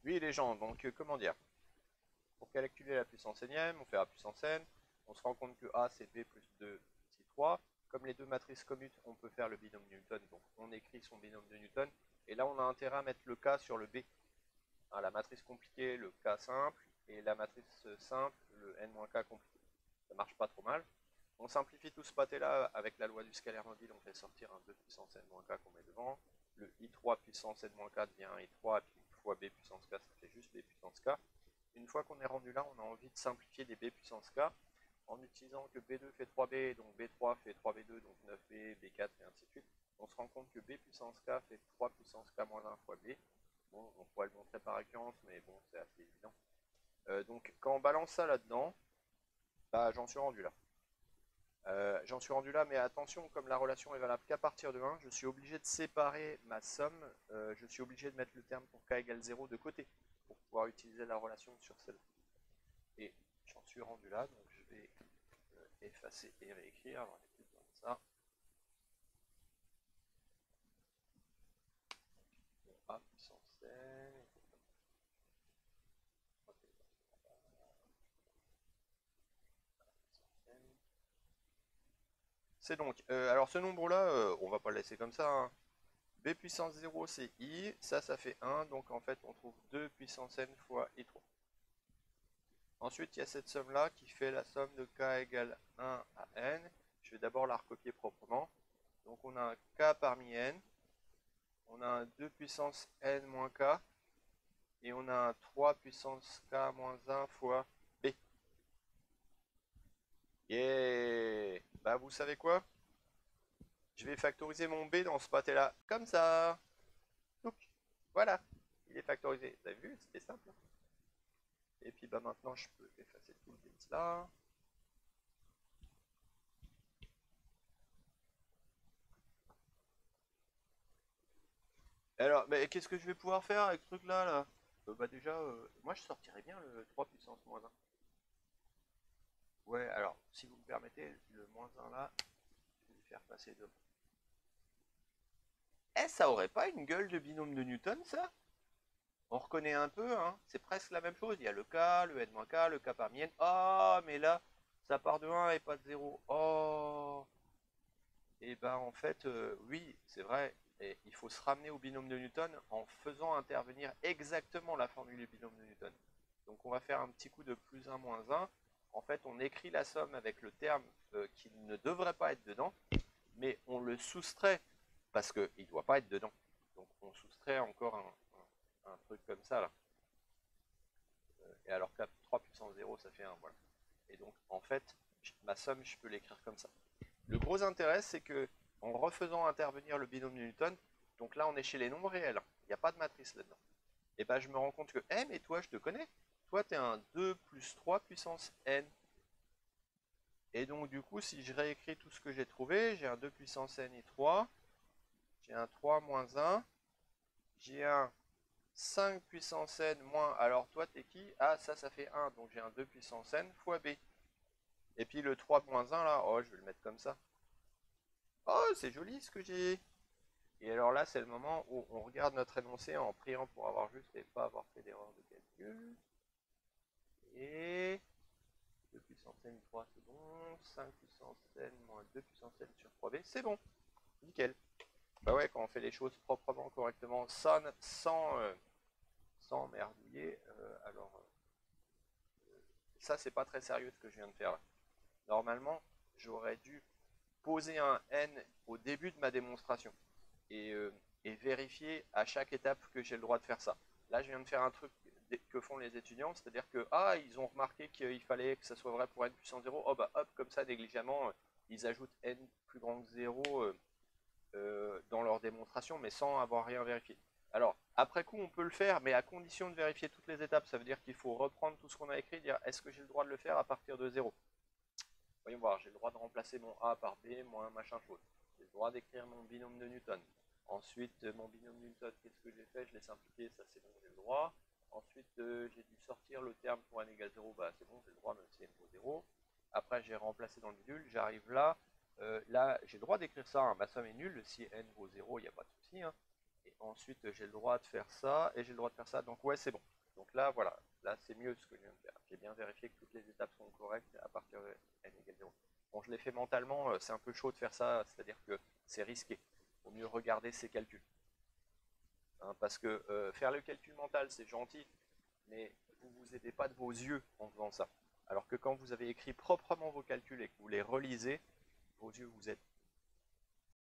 Oui, les gens, donc comment dire? Pour calculer la puissance n, on fait A puissance n. On se rend compte que A c'est B plus 2 c'est 3. Comme les deux matrices commutent, on peut faire le binôme Newton. Donc on écrit son binôme de Newton. Et là, on a intérêt à mettre le K sur le B. Hein, la matrice compliquée, le K simple. Et la matrice simple, le n-k compliqué. Ça marche pas trop mal. On simplifie tout ce pâté-là avec la loi du scalaire mobile. On fait sortir un 2 puissance n-k qu'on met devant. Le i3 puissance n-k devient i3. Et puis fois b puissance k, ça fait juste b puissance k. Une fois qu'on est rendu là, on a envie de simplifier des b puissance k en utilisant que b2 fait 3b, donc b3 fait 3b2, donc 9b, b4 et ainsi de suite. On se rend compte que b puissance k fait 3 puissance k moins 1 fois b. Bon, on pourrait le montrer par récurrence, mais bon, c'est assez évident. Donc quand on balance ça là-dedans, bah, j'en suis rendu là, mais attention, comme la relation est valable qu'à partir de 1, je suis obligé de séparer ma somme, je suis obligé de mettre le terme pour k égale 0 de côté, pour pouvoir utiliser la relation sur celle-là. Et j'en suis rendu là, donc je vais effacer et réécrire, alors il n'y a plus besoin de ça. Bon, A puissance n, c'est donc, alors ce nombre-là, on va pas le laisser comme ça, hein. B puissance 0 c'est I, ça fait 1, donc en fait on trouve 2 puissance n fois I3. Ensuite il y a cette somme-là qui fait la somme de k égale 1 à n. Je vais d'abord la recopier proprement. Donc on a un k parmi n, on a un 2 puissance n moins k, et on a un 3 puissance k moins 1 fois b. Yeah! Bah vous savez quoi? Je vais factoriser mon b dans ce pâté-là, comme ça. Donc, voilà, il est factorisé. Vous avez vu, c'était simple. Et puis bah maintenant je peux effacer tout le bits là. Alors, mais qu'est-ce que je vais pouvoir faire avec ce truc là? Bah déjà, moi je sortirais bien le 3 puissance moins 1. Ouais, alors, si vous me permettez, le moins 1 là, je vais le faire passer devant. Eh, ça aurait pas une gueule de binôme de Newton, ça? On reconnaît un peu, hein, c'est presque la même chose. Il y a le K, le N-K, le K parmi N. Oh, mais là, ça part de 1 et pas de 0. Oh! Et ben en fait, oui, c'est vrai. Et il faut se ramener au binôme de Newton en faisant intervenir exactement la formule du binôme de Newton. Donc on va faire un petit coup de plus 1 moins 1. En fait, on écrit la somme avec le terme qui ne devrait pas être dedans, mais on le soustrait parce qu'il ne doit pas être dedans. Donc on soustrait encore un truc comme ça là. Et alors que 3 puissance 0, ça fait 1, voilà. Et donc en fait, ma somme, je peux l'écrire comme ça. Le gros intérêt, c'est que en refaisant intervenir le binôme de Newton, donc là on est chez les nombres réels, il n'y a pas de matrice là-dedans. Et ben je me rends compte que, eh mais toi je te connais, toi tu es un 2 plus 3 puissance n. Et donc du coup si je réécris tout ce que j'ai trouvé, j'ai un 2 puissance n et 3, j'ai un 3 moins 1, j'ai un 5 puissance n moins, alors toi t'es qui? Ah ça fait 1, donc j'ai un 2 puissance n fois b. Et puis le 3 moins 1 là, oh je vais le mettre comme ça. Oh c'est joli ce que j'ai. Et alors là, c'est le moment où on regarde notre énoncé en priant pour avoir juste et pas avoir fait d'erreur de calcul. Et 2 puissance n 3, c'est bon. 5 puissance n moins 2 puissance n sur 3b, c'est bon. Nickel. Bah ouais, quand on fait les choses proprement, correctement, sans merdouiller, alors ça, c'est pas très sérieux ce que je viens de faire là. Normalement, j'aurais dû poser un n au début de ma démonstration. Et, euh, et vérifier à chaque étape que j'ai le droit de faire ça. Là, je viens de faire un truc que font les étudiants, c'est-à-dire que, ah, ils ont remarqué qu'il fallait que ça soit vrai pour n puissance 0, oh bah hop, comme ça, négligemment, ils ajoutent n plus grand que 0 dans leur démonstration, mais sans avoir rien vérifié. Alors, après coup, on peut le faire, mais à condition de vérifier toutes les étapes, ça veut dire qu'il faut reprendre tout ce qu'on a écrit, dire, est-ce que j'ai le droit de le faire à partir de 0? Voyons voir, j'ai le droit de remplacer mon A par B, moins machin chose. J'ai le droit d'écrire mon binôme de Newton. Ensuite, mon binôme de Newton, qu'est-ce que j'ai fait? Je l'ai simplifié, ça c'est bon, j'ai le droit. Ensuite, j'ai dû sortir le terme pour n égale 0, bah c'est bon, j'ai le droit même si n vaut 0. Après, j'ai remplacé dans le bidule, j'arrive là. Là, j'ai le droit d'écrire ça, hein, ma somme est nulle, si n vaut 0, il n'y a pas de souci. Hein. Et ensuite, j'ai le droit de faire ça, et j'ai le droit de faire ça. Donc ouais, c'est bon. Donc là, voilà. Là, c'est mieux ce que je viens de faire. J'ai bien vérifié que toutes les étapes sont correctes à partir de n égale 0. Bon, je l'ai fait mentalement, c'est un peu chaud de faire ça, c'est-à-dire que c'est risqué. Il vaut mieux regarder ses calculs. Hein, parce que faire le calcul mental, c'est gentil, mais vous ne vous aidez pas de vos yeux en faisant ça. Alors que quand vous avez écrit proprement vos calculs et que vous les relisez, vos yeux vous aident